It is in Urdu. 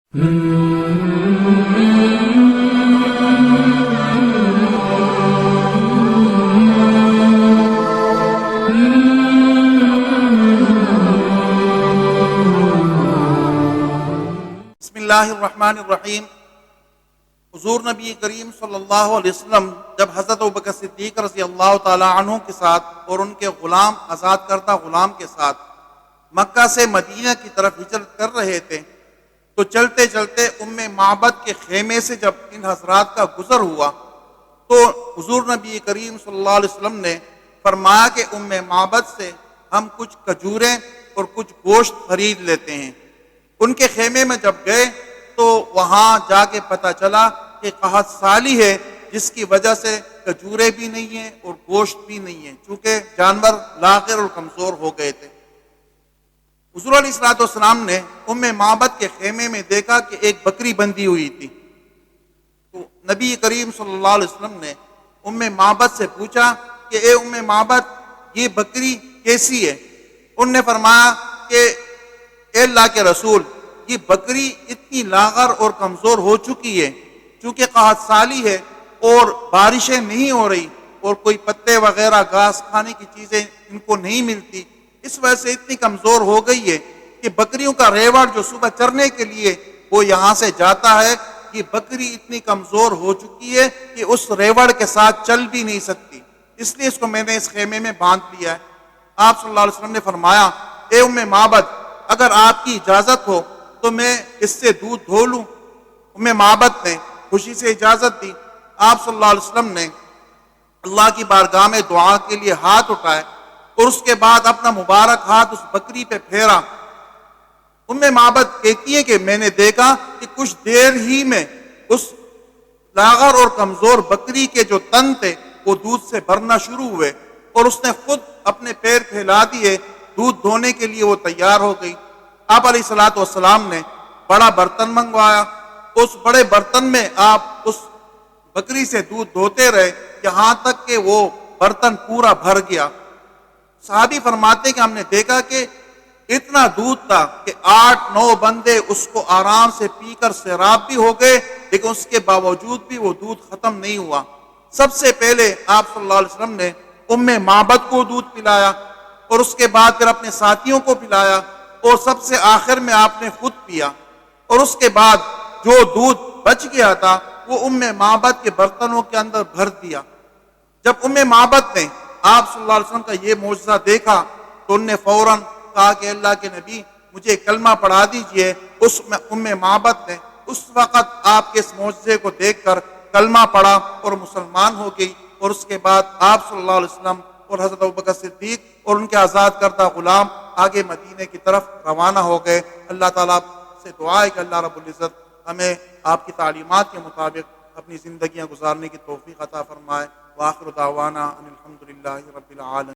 بسم اللہ الرحمن الرحیم۔ حضور نبی کریم صلی اللہ علیہ وسلم جب حضرت ابوبکر صدیق رضی اللہ تعالیٰ عنہ کے ساتھ اور ان کے غلام آزاد کردہ غلام کے ساتھ مکہ سے مدینہ کی طرف ہجرت کر رہے تھے تو چلتے چلتے معبد کے خیمے سے جب ان حضرات کا گزر ہوا تو حضور نبی کریم صلی اللہ علیہ وسلم نے فرمایا کہ معبد سے ہم کچھ کھجوریں اور کچھ گوشت خرید لیتے ہیں۔ ان کے خیمے میں جب گئے تو وہاں جا کے پتہ چلا کہ قحط سالی ہے، جس کی وجہ سے کھجوریں بھی نہیں ہیں اور گوشت بھی نہیں ہے، چونکہ جانور لاغر اور کمزور ہو گئے تھے۔ حضور علیہ الصلوۃ والسلام نے معبد کے خیمے میں دیکھا کہ ایک بکری بندھی ہوئی تھی، تو نبی کریم صلی اللہ علیہ وسلم نے معبد سے پوچھا کہ اے معبد، یہ بکری کیسی ہے؟ انہوں نے فرمایا کہ اے اللہ کے رسول، یہ بکری اتنی لاغر اور کمزور ہو چکی ہے، چونکہ قحط سالی ہے اور بارشیں نہیں ہو رہی اور کوئی پتے وغیرہ گھاس کھانے کی چیزیں ان کو نہیں ملتی، اس وجہ سے اتنی کمزور ہو گئی ہے کہ بکریوں کا ریوڑ جو صبح چرنے کے لیے وہ یہاں سے جاتا ہے، یہ بکری اتنی کمزور ہو چکی ہے کہ اس ریوڑ کے ساتھ چل بھی نہیں سکتی، اس لیے اس کو میں نے اس خیمے میں باندھ لیا ہے۔ آپ صلی اللہ علیہ وسلم نے فرمایا، اے معبد، اگر آپ کی اجازت ہو تو میں اس سے دودھ دھو لوں؟ معبد نے خوشی سے اجازت دی۔ آپ صلی اللہ علیہ وسلم نے اللہ کی بارگاہ میں دعا کے لیے ہاتھ اٹھائے اور اس کے بعد اپنا مبارک ہاتھ اس بکری پہ پھیرا۔ معبد کہتی ہے کہ میں نے دیکھا کہ کچھ دیر ہی میں اس لاغر اور کمزور بکری کے جو تن تھے وہ دودھ سے بھرنا شروع ہوئے اور اس نے خود اپنے پیر پھیلا دیے، دودھ دھونے کے لیے وہ تیار ہو گئی۔ آپ علیہ الصلوۃ والسلام نے بڑا برتن منگوایا، اس بڑے برتن میں آپ اس بکری سے دودھ دھوتے رہے یہاں تک کہ وہ برتن پورا بھر گیا۔ صحابی فرماتے کہ ہم نے دیکھا کہ اتنا دودھ تھا کہ 8-9 بندے اس کو آرام سے پی کر سیراب بھی ہو گئے، لیکن اس کے باوجود بھی وہ دودھ ختم نہیں ہوا۔ سب سے پہلے آپ صلی اللہ علیہ وسلم نے معبد کو دودھ پلایا اور اس کے بعد پھر اپنے ساتھیوں کو پلایا اور سب سے آخر میں آپ نے خود پیا، اور اس کے بعد جو دودھ بچ گیا تھا وہ معبد کے برتنوں کے اندر بھر دیا۔ جب معبد نے آپ صلی اللہ علیہ وسلم کا یہ معجزہ دیکھا تو انہوں نے فوراً کہا کہ اللہ کے نبی، مجھے کلمہ پڑھا دیجئے۔ اس معبد نے اس وقت آپ کے اس معجزے کو دیکھ کر کلمہ پڑھا اور مسلمان ہو گئی، اور اس کے بعد آپ صلی اللہ علیہ وسلم اور حضرت ابوبکر صدیق اور ان کے آزاد کردہ غلام آگے مدینے کی طرف روانہ ہو گئے۔ اللہ تعالیٰ سے دعا ہے کہ اللہ رب العزت ہمیں آپ کی تعلیمات کے مطابق اپنی زندگیاں گزارنے کی توفیق عطا فرمائے۔ وآخر دعوانا ان الحمد للہ رب العالمین۔